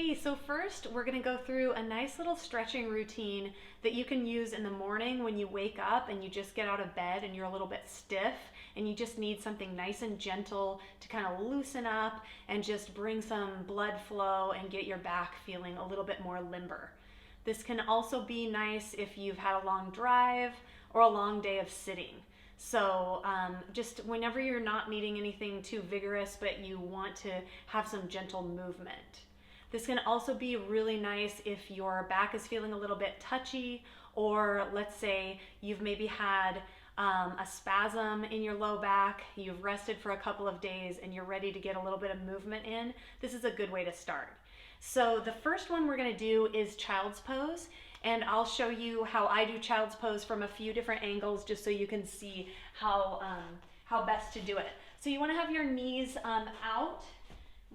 Hey, so first we're gonna go through a nice little stretching routine that you can use in the morning when you wake up and you just get out of bed and you're a little bit stiff and you just need something nice and gentle to kind of loosen up and just bring some blood flow and get your back feeling a little bit more limber. This can also be nice if you've had a long drive or a long day of sitting. So just whenever you're not needing anything too vigorous, but you want to have some gentle movement. This can also be really nice if your back is feeling a little bit touchy, or let's say you've maybe had a spasm in your low back, you've rested for a couple of days and you're ready to get a little bit of movement in. This is a good way to start. So the first one we're going to do is child's pose, and I'll show you how I do child's pose from a few different angles just so you can see how best to do it. So you want to have your knees out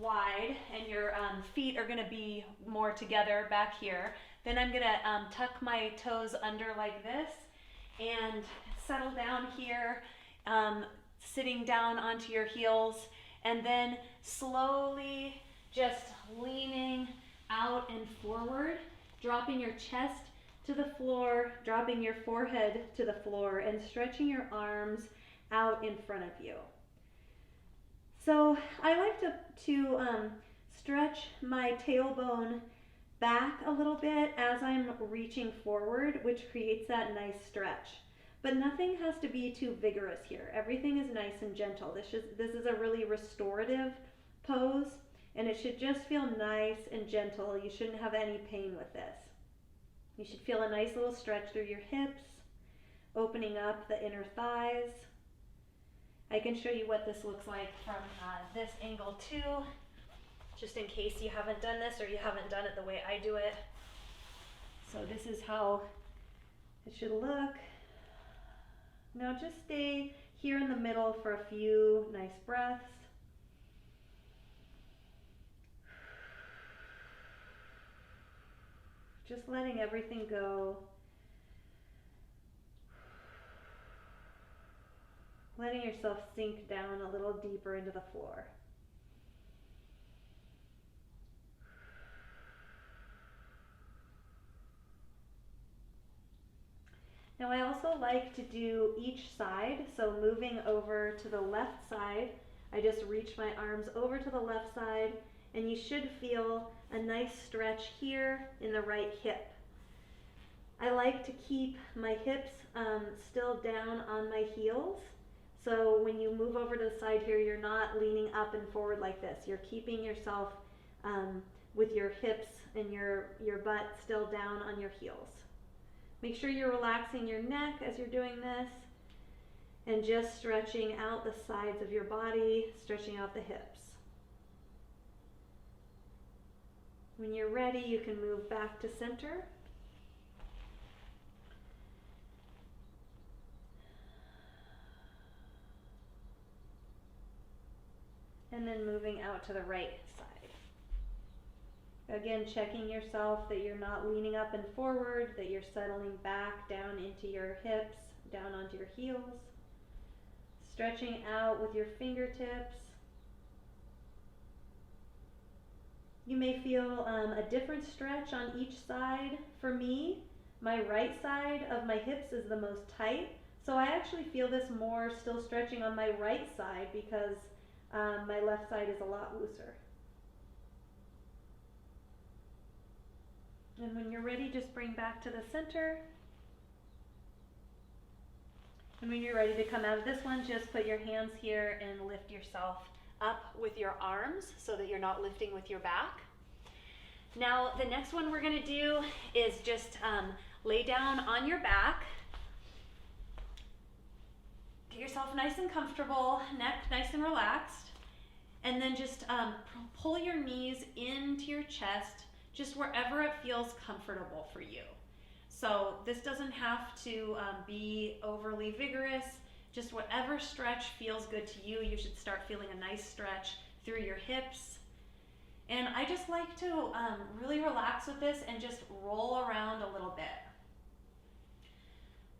wide and your feet are going to be more together back here. Then I'm going to tuck my toes under like this and settle down here, sitting down onto your heels, and then slowly just leaning out and forward, dropping your chest to the floor, dropping your forehead to the floor, and stretching your arms out in front of you. So I like to stretch my tailbone back a little bit as I'm reaching forward, which creates that nice stretch. But nothing has to be too vigorous here. Everything is nice and gentle. This is a really restorative pose, and it should just feel nice and gentle. You shouldn't have any pain with this. You should feel a nice little stretch through your hips, opening up the inner thighs. I can show you what this looks like from this angle too, just in case you haven't done this or you haven't done it the way I do it. So this is how it should look. Now just stay here in the middle for a few nice breaths. Just letting everything go. Letting yourself sink down a little deeper into the floor. Now I also like to do each side, so moving over to the left side, I just reach my arms over to the left side, and you should feel a nice stretch here in the right hip. I like to keep my hips still down on my heels. So when you move over to the side here, you're not leaning up and forward like this. You're keeping yourself with your hips and your butt still down on your heels. Make sure you're relaxing your neck as you're doing this and just stretching out the sides of your body, stretching out the hips. When you're ready, you can move back to center. And then moving out to the right side. Again, checking yourself that you're not leaning up and forward, that you're settling back down into your hips, down onto your heels. Stretching out with your fingertips. You may feel a different stretch on each side. For me, my right side of my hips is the most tight, so I actually feel this more still stretching on my right side because my left side is a lot looser. And when you're ready, just bring back to the center. And when you're ready to come out of this one, just put your hands here and lift yourself up with your arms so that you're not lifting with your back. Now, the next one we're going to do is just lay down on your back. Get yourself nice and comfortable, neck nice and relaxed. And then just pull your knees into your chest, just wherever it feels comfortable for you. So this doesn't have to be overly vigorous. Just whatever stretch feels good to you. You should start feeling a nice stretch through your hips. And I just like to really relax with this and just roll around a little bit.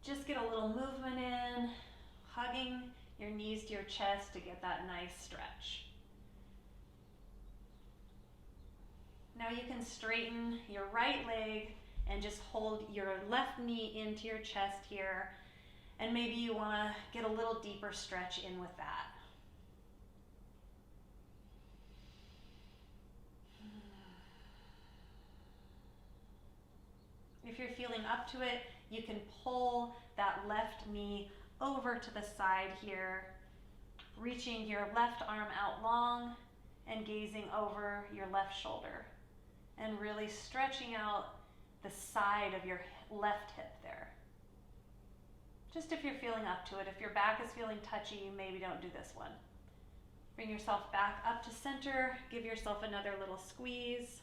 Just get a little movement in, hugging your knees to your chest to get that nice stretch. Now you can straighten your right leg and just hold your left knee into your chest here. And maybe you want to get a little deeper stretch in with that. If you're feeling up to it, you can pull that left knee over to the side here, reaching your left arm out long and gazing over your left shoulder and really stretching out the side of your left hip there. Just if you're feeling up to it. If your back is feeling touchy, maybe don't do this one. Bring yourself back up to center. Give yourself another little squeeze.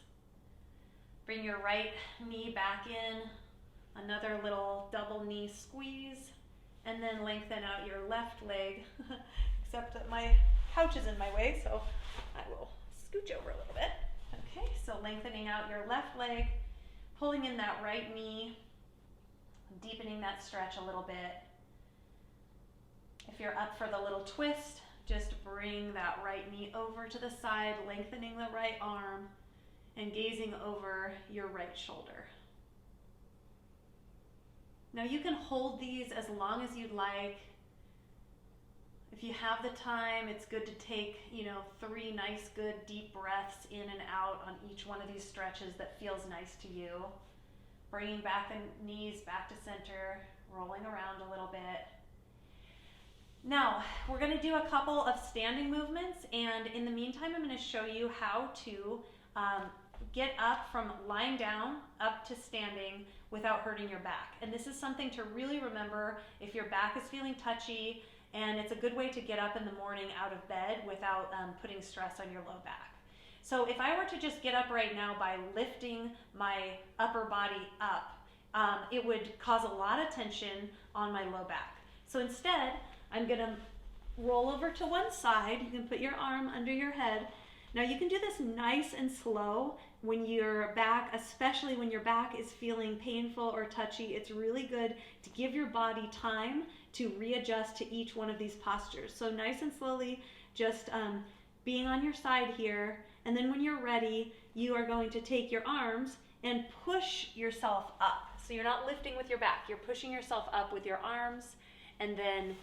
Bring your right knee back in. Another little double knee squeeze. And then lengthen out your left leg. Except that my couch is in my way, so I will scooch over a little bit. Okay, so lengthening out your left leg. Pulling in that right knee. Deepening that stretch a little bit. If you're up for the little twist, just bring that right knee over to the side, lengthening the right arm, and gazing over your right shoulder. Now you can hold these as long as you'd like. If you have the time, it's good to take, 3 nice, good, deep breaths in and out on each one of these stretches that feels nice to you. Bringing back the knees back to center, rolling around a little bit. Now, we're going to do a couple of standing movements, and in the meantime, I'm going to show you how to get up from lying down up to standing without hurting your back. And this is something to really remember if your back is feeling touchy, and it's a good way to get up in the morning out of bed without putting stress on your low back. So if I were to just get up right now by lifting my upper body up, it would cause a lot of tension on my low back. So instead, I'm gonna roll over to one side. You can put your arm under your head. Now you can do this nice and slow when your back, especially when your back is feeling painful or touchy. It's really good to give your body time to readjust to each one of these postures. So nice and slowly, just being on your side here. And then when you're ready, you are going to take your arms and push yourself up. So you're not lifting with your back, you're pushing yourself up with your arms and then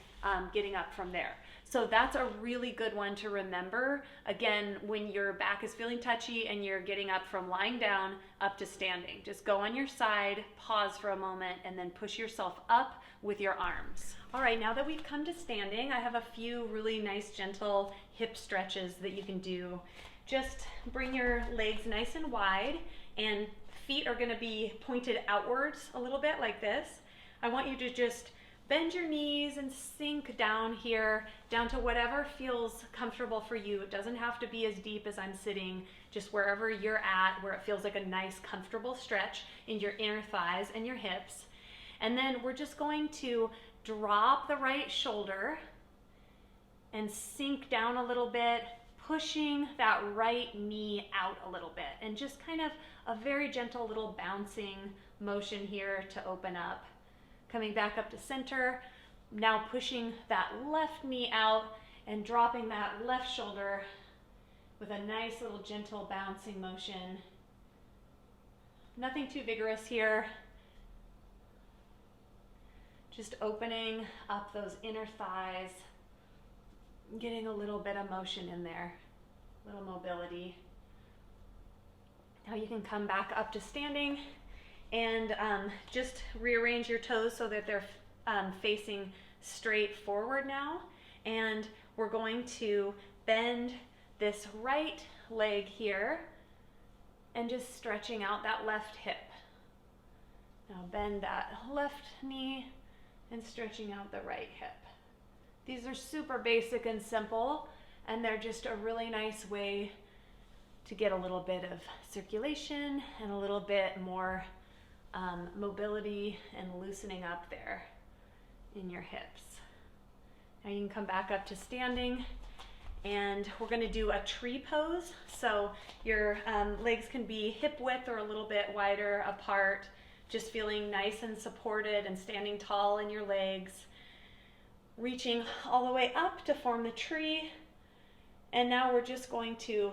getting up from there. So that's a really good one to remember. Again, when your back is feeling touchy and you're getting up from lying down up to standing, just go on your side, pause for a moment, and then push yourself up with your arms. All right, now that we've come to standing, I have a few really nice, gentle hip stretches that you can do. Just bring your legs nice and wide, and feet are going to be pointed outwards a little bit like this. I want you to just bend your knees and sink down here, down to whatever feels comfortable for you. It doesn't have to be as deep as I'm sitting, just wherever you're at, where it feels like a nice, comfortable stretch in your inner thighs and your hips. And then we're just going to drop the right shoulder and sink down a little bit, pushing that right knee out a little bit, and just kind of a very gentle little bouncing motion here to open up. Coming back up to center, now pushing that left knee out and dropping that left shoulder with a nice little gentle bouncing motion. Nothing too vigorous here. Just opening up those inner thighs, getting a little bit of motion in there, a little mobility. Now you can come back up to standing and just rearrange your toes so that they're facing straight forward now. And we're going to bend this right leg here and just stretching out that left hip. Now bend that left knee and stretching out the right hip. These are super basic and simple, and they're just a really nice way to get a little bit of circulation and a little bit more mobility and loosening up there in your hips. Now you can come back up to standing, and we're going to do a tree pose. So your legs can be hip width or a little bit wider apart, just feeling nice and supported and standing tall in your legs, reaching all the way up to form the tree. And now we're just going to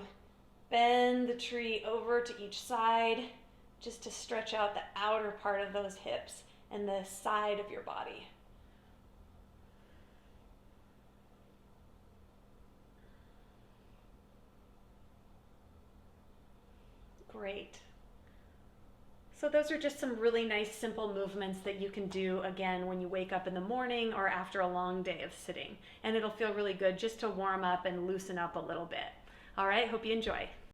bend the tree over to each side just to stretch out the outer part of those hips and the side of your body. Great. So those are just some really nice simple movements that you can do again when you wake up in the morning or after a long day of sitting. And it'll feel really good just to warm up and loosen up a little bit. All right, hope you enjoy.